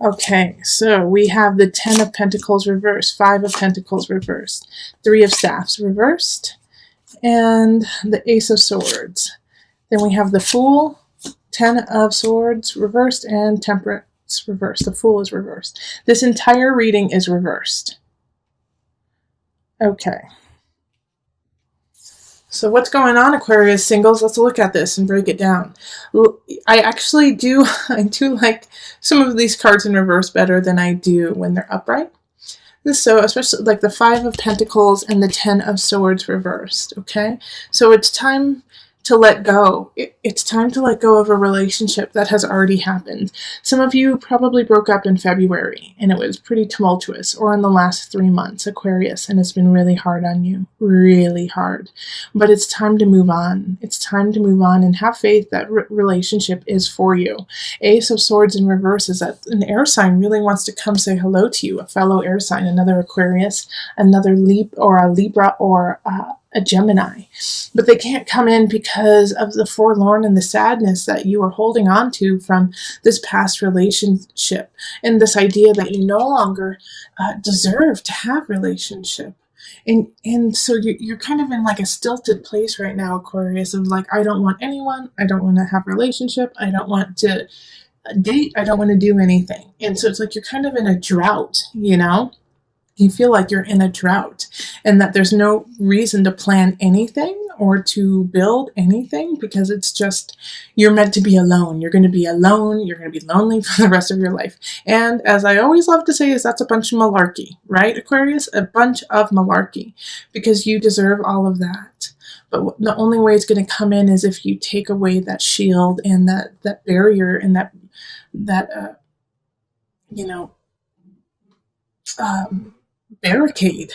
Okay, so we have the 10 of Pentacles reversed, 5 of Pentacles reversed, 3 of Staffs reversed, and the Ace of Swords. Then we have the Fool, 10 of Swords reversed, and Temperance reversed. The Fool is reversed. This entire reading is reversed. Okay. So what's going on, Aquarius singles? Let's look at this and break it down. I actually do, I do like some of these cards in reverse better than I do when they're upright. So especially like the 5 of Pentacles and the 10 of Swords reversed, okay? So it's time to let go. It's time to let go of a relationship that has already happened. Some of you probably broke up in February and it was pretty tumultuous, or in the last 3 months, Aquarius, and it's been really hard on you, really hard. But it's time to move on. It's time to move on and have faith that relationship is for you. Ace of Swords in reverse is that an air sign really wants to come say hello to you, a fellow air sign, another Aquarius, another Libra, or a Gemini, but they can't come in because of the forlorn and the sadness that you are holding on to from this past relationship, and this idea that you no longer deserve to have relationship. And so you're kind of in like a stilted place right now, Aquarius, of like, I don't want anyone, I don't want to have a relationship, I don't want to date, I don't want to do anything. And so it's like you're kind of in a drought, you know? You feel like you're in a drought and that there's no reason to plan anything or to build anything, because it's just, you're meant to be alone. You're going to be alone. You're going to be lonely for the rest of your life. And as I always love to say, is that's a bunch of malarkey, right, Aquarius? A bunch of malarkey, because you deserve all of that. But the only way it's going to come in is if you take away that shield and that barrier and that barricade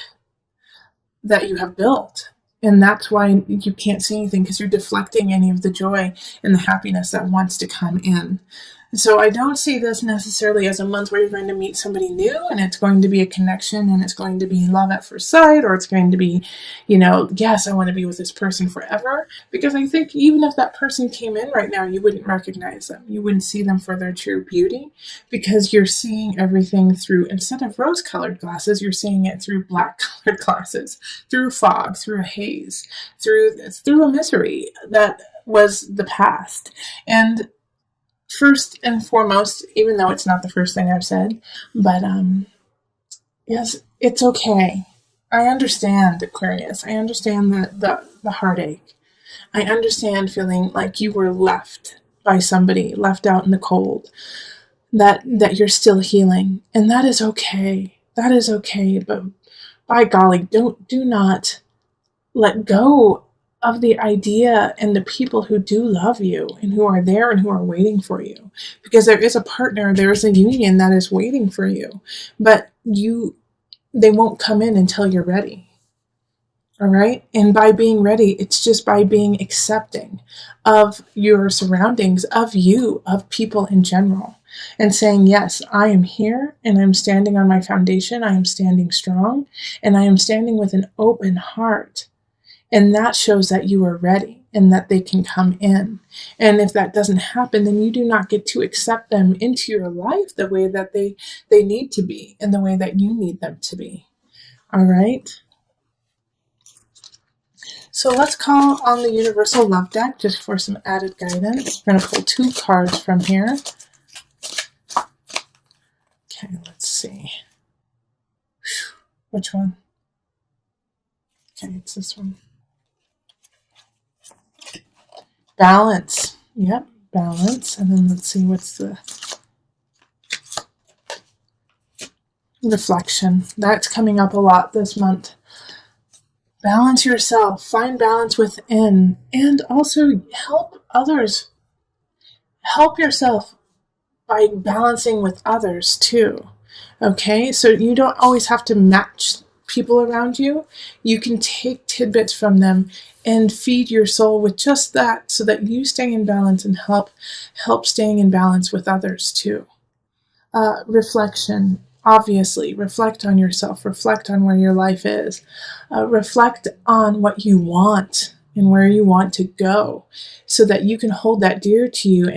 that you have built. And that's why you can't see anything, because you're deflecting any of the joy and the happiness that wants to come in. So I don't see this necessarily as a month where you're going to meet somebody new and it's going to be a connection and it's going to be love at first sight, or it's going to be, yes, I want to be with this person forever. Because I think even if that person came in right now, you wouldn't recognize them. You wouldn't see them for their true beauty, because you're seeing everything through, instead of rose-colored glasses, you're seeing it through black-colored glasses, through fog, through a haze, through a misery that was the past. And first and foremost, even though it's not the first thing I've said, but yes, it's okay. I understand, Aquarius. I understand the heartache. I understand feeling like you were left by somebody, left out in the cold, that you're still healing. And that is okay. That is okay. But by golly, do not let go of the idea and the people who do love you and who are there and who are waiting for you, because there is a partner, there is a union that is waiting for you, but they won't come in until you're ready. All right. And by being ready, it's just by being accepting of your surroundings, of you, of people in general, and saying, yes, I am here and I'm standing on my foundation. I am standing strong and I am standing with an open heart. And that shows that you are ready and that they can come in. And if that doesn't happen, then you do not get to accept them into your life the way that they need to be and the way that you need them to be. All right. So let's call on the Universal Love deck just for some added guidance. We're going to pull 2 cards from here. Okay, let's see. Which one? Okay, it's this one. Balance. Yep, balance. And then let's see what's the reflection. That's coming up a lot this month. Balance yourself. Find balance within. And also help others. Help yourself by balancing with others too. Okay? So you don't always have to match people around you. You can take tidbits from them and feed your soul with just that, so that you stay in balance and help staying in balance with others too. Reflection. Obviously, reflect on yourself. Reflect on where your life is. Reflect on what you want and where you want to go, so that you can hold that dear to you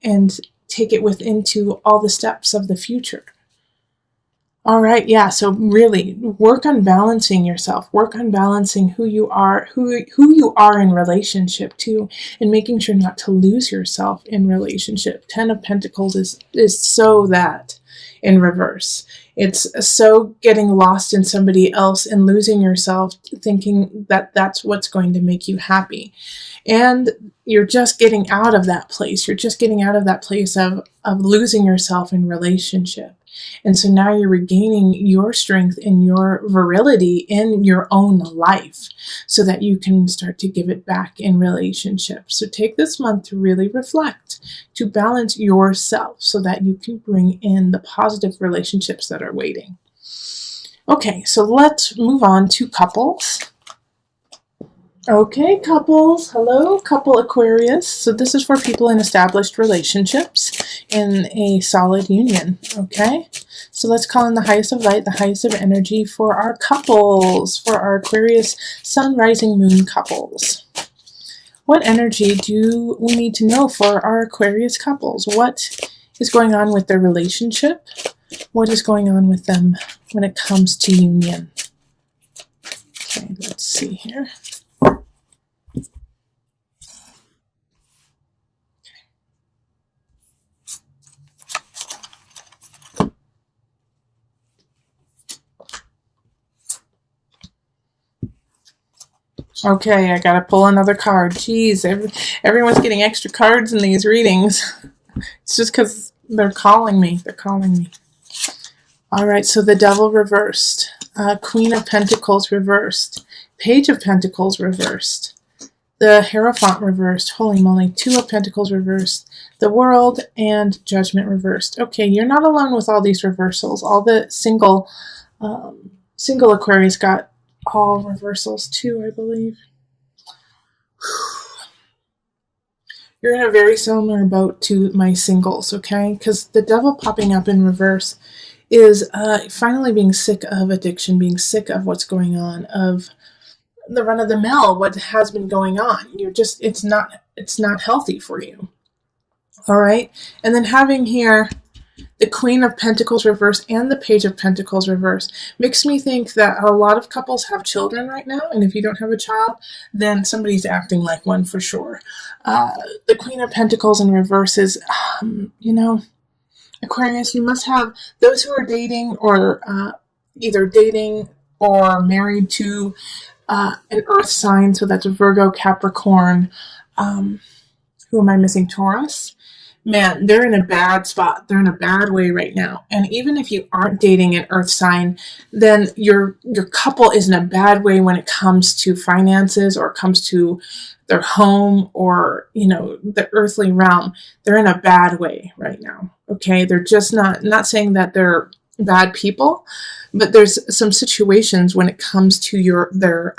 and take it into all the steps of the future. All right, yeah, so really work on balancing yourself, work on balancing who you are in relationship to, and making sure not to lose yourself in relationship. 10 of Pentacles is so that in reverse. It's so getting lost in somebody else and losing yourself, thinking that that's what's going to make you happy. And you're just getting out of that place. You're just getting out of that place of losing yourself in relationship. And so now you're regaining your strength and your virility in your own life so that you can start to give it back in relationships. So take this month to really reflect, to balance yourself so that you can bring in the positive relationships that are waiting. Okay, so let's move on to couples. Okay, couples. Hello, couple Aquarius. So this is for people in established relationships in a solid union. Okay, so let's call in the highest of light, the highest of energy for our couples, for our Aquarius sun, rising, moon couples. What energy do we need to know for our Aquarius couples? What is going on with their relationship? What is going on with them when it comes to union? Okay, let's see here. Okay, I gotta pull another card. Jeez, everyone's getting extra cards in these readings. It's just because they're calling me. They're calling me. All right, so the Devil reversed. Queen of Pentacles reversed. Page of Pentacles reversed. The Hierophant reversed. Holy moly. Two of Pentacles reversed. The World and Judgment reversed. Okay, you're not alone with all these reversals. All the single Aquarius got all reversals too, I believe. You're in a very similar boat to my singles, okay? Because the Devil popping up in reverse is finally being sick of addiction, being sick of what's going on, of the run-of-the-mill, what has been going on. You're just, it's not healthy for you. All right? And then having here the Queen of Pentacles reverse and the Page of Pentacles reverse makes me think that a lot of couples have children right now, and if you don't have a child, then somebody's acting like one for sure. The Queen of Pentacles in reverse is, Aquarius, you must have those who are dating or either dating or married to an earth sign, so that's Virgo, Capricorn, who am I missing? Taurus. Man, they're in a bad spot. They're in a bad way right now. And even if you aren't dating an earth sign, then your couple is in a bad way when it comes to finances or it comes to their home or, the earthly realm. They're in a bad way right now. Okay. They're just not saying that they're bad people, but there's some situations when it comes to their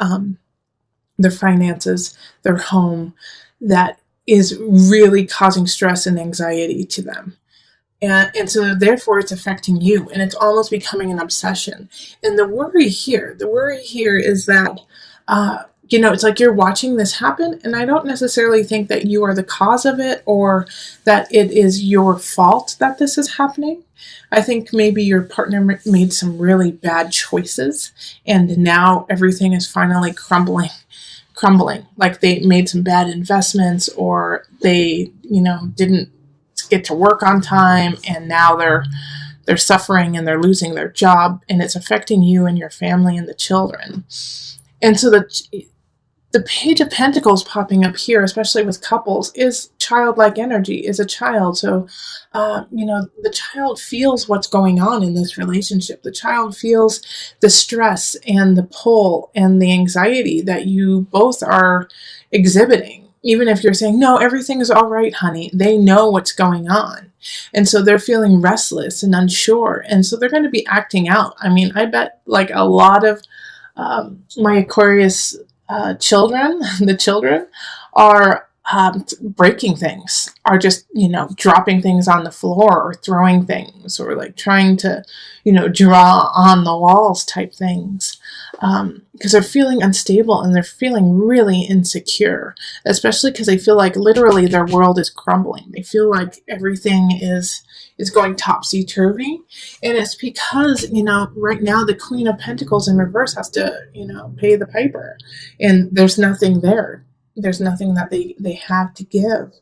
finances, their home, that is really causing stress and anxiety to them. And so therefore it's affecting you, and it's almost becoming an obsession. And the worry here is that, it's like you're watching this happen, and I don't necessarily think that you are the cause of it or that it is your fault that this is happening. I think maybe your partner made some really bad choices, and now everything is finally crumbling, like they made some bad investments, or they, didn't get to work on time, and now they're suffering and they're losing their job, and it's affecting you and your family and the children. And so the Page of Pentacles popping up here, especially with couples, is childlike energy, is a child. So, the child feels what's going on in this relationship. The child feels the stress and the pull and the anxiety that you both are exhibiting. Even if you're saying, no, everything is all right, honey, they know what's going on. And so they're feeling restless and unsure. And so they're going to be acting out. I mean, I bet like a lot of my Aquarius children, the children are breaking things, are just, dropping things on the floor or throwing things, or like trying to, draw on the walls type things. Because they're feeling unstable and they're feeling really insecure, especially because they feel like literally their world is crumbling. They feel like everything is going topsy-turvy. And it's because, right now the Queen of Pentacles in reverse has to, pay the piper. And there's nothing there. There's nothing that they have to give.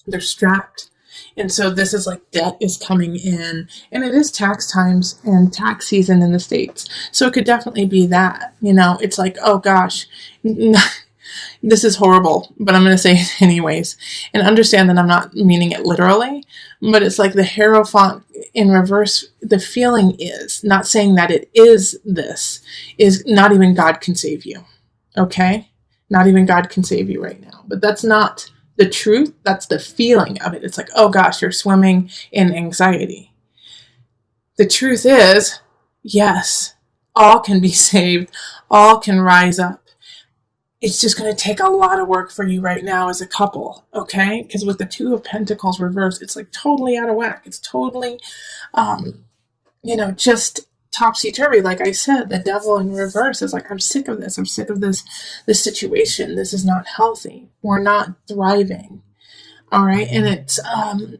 They're strapped. And so this is like debt is coming in, and it is tax times and tax season in the States. So it could definitely be that, it's like, oh gosh, this is horrible, but I'm going to say it anyways, and understand that I'm not meaning it literally, but it's like the Hierophant in reverse. The feeling is not saying that it is this, is not even God can save you. Okay. Not even God can save you right now. But that's not the truth. That's the feeling of it. It's like, oh gosh, you're swimming in anxiety. The truth is, yes, all can be saved. All can rise up. It's just going to take a lot of work for you right now as a couple, okay? Because with the Two of Pentacles reversed, it's like totally out of whack. It's totally, just topsy-turvy. Like I said, the Devil in reverse is like, I'm sick of this. I'm sick of this situation. This is not healthy. We're not thriving. All right. And it's, having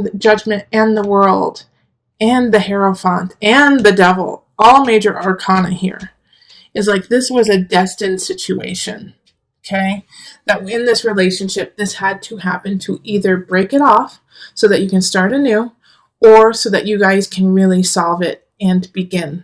the Judgment and the World and the Hierophant and the Devil, all major arcana here, is like, this was a destined situation. Okay. That in this relationship, this had to happen to either break it off so that you can start anew, or so that you guys can really solve it and begin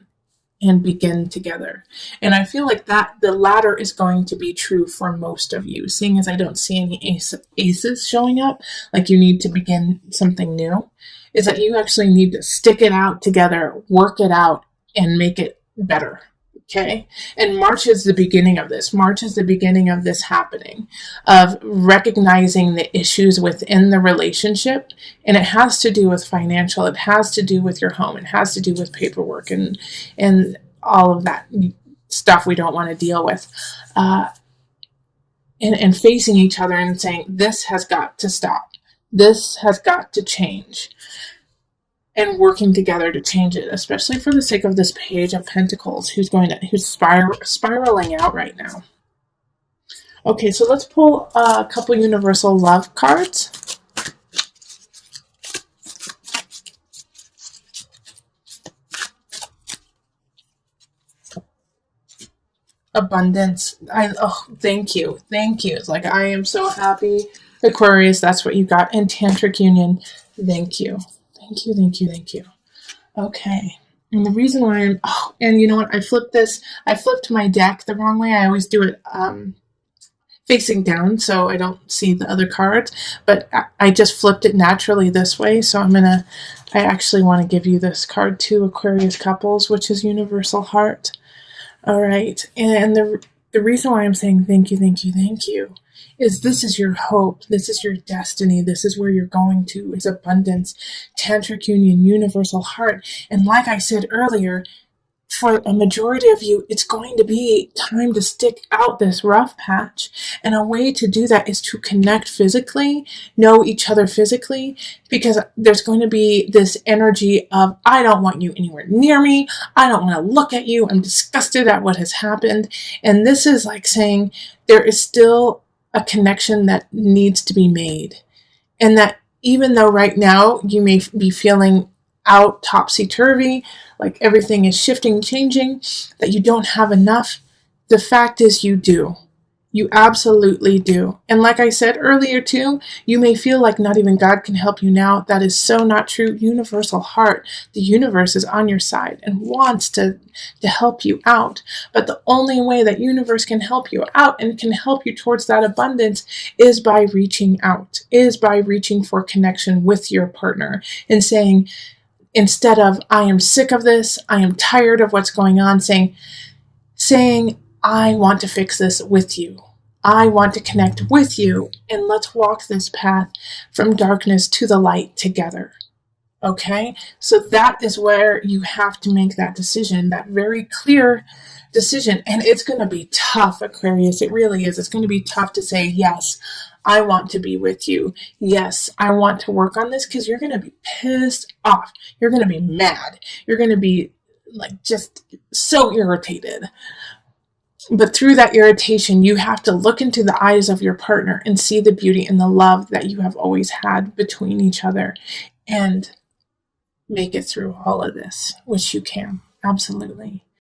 together. And I feel like that the latter is going to be true for most of you, seeing as I don't see any aces showing up, like you need to begin something new, is that you actually need to stick it out together, work it out, and make it better. Okay. And March is the beginning of this. March is the beginning of this happening, of recognizing the issues within the relationship. And it has to do with financial. It has to do with your home. It has to do with paperwork and all of that stuff we don't want to deal with. And facing each other and saying, this has got to stop. This has got to change. And working together to change it, especially for the sake of this Page of Pentacles, who's spiraling out right now. Okay, so let's pull a couple universal love cards. Abundance. Thank you. It's like, I am so happy, Aquarius. That's what you got. And Tantric Union. Thank you. Thank you. Okay. And the reason why and you know what? I flipped my deck the wrong way. I always do it facing down so I don't see the other cards, but I just flipped it naturally this way. So I actually want to give you this card too, Aquarius couples, which is Universal Heart. All right. And the reason why I'm saying thank you is this is your hope. This is your destiny. This is where you're going to, is abundance, Tantric Union, Universal Heart. And like I said earlier, for a majority of you, it's going to be time to stick out this rough patch. And a way to do that is to connect physically, know each other physically, because there's going to be this energy of, I don't want you anywhere near me. I don't want to look at you. I'm disgusted at what has happened. And this is like saying there is still a connection that needs to be made. And that even though right now you may be feeling out topsy-turvy, like everything is shifting, changing, that you don't have enough, the fact is you do. You absolutely do. And like I said earlier too, you may feel like not even God can help you now. That is so not true. Universal Heart, the universe is on your side and wants to help you out. But the only way that universe can help you out and can help you towards that abundance is by reaching out, is by reaching for connection with your partner and saying, instead of, I am sick of this, I am tired of what's going on, saying, I want to fix this with you. I want to connect with you, and let's walk this path from darkness to the light together. Okay, so that is where you have to make that decision, that very clear decision. And it's going to be tough, Aquarius. It really is. It's going to be tough to say, yes, I want to be with you. Yes, I want to work on this, because you're going to be pissed off. You're going to be mad. You're going to be like just so irritated. But through that irritation, you have to look into the eyes of your partner and see the beauty and the love that you have always had between each other, and make it through all of this, which you can. Absolutely.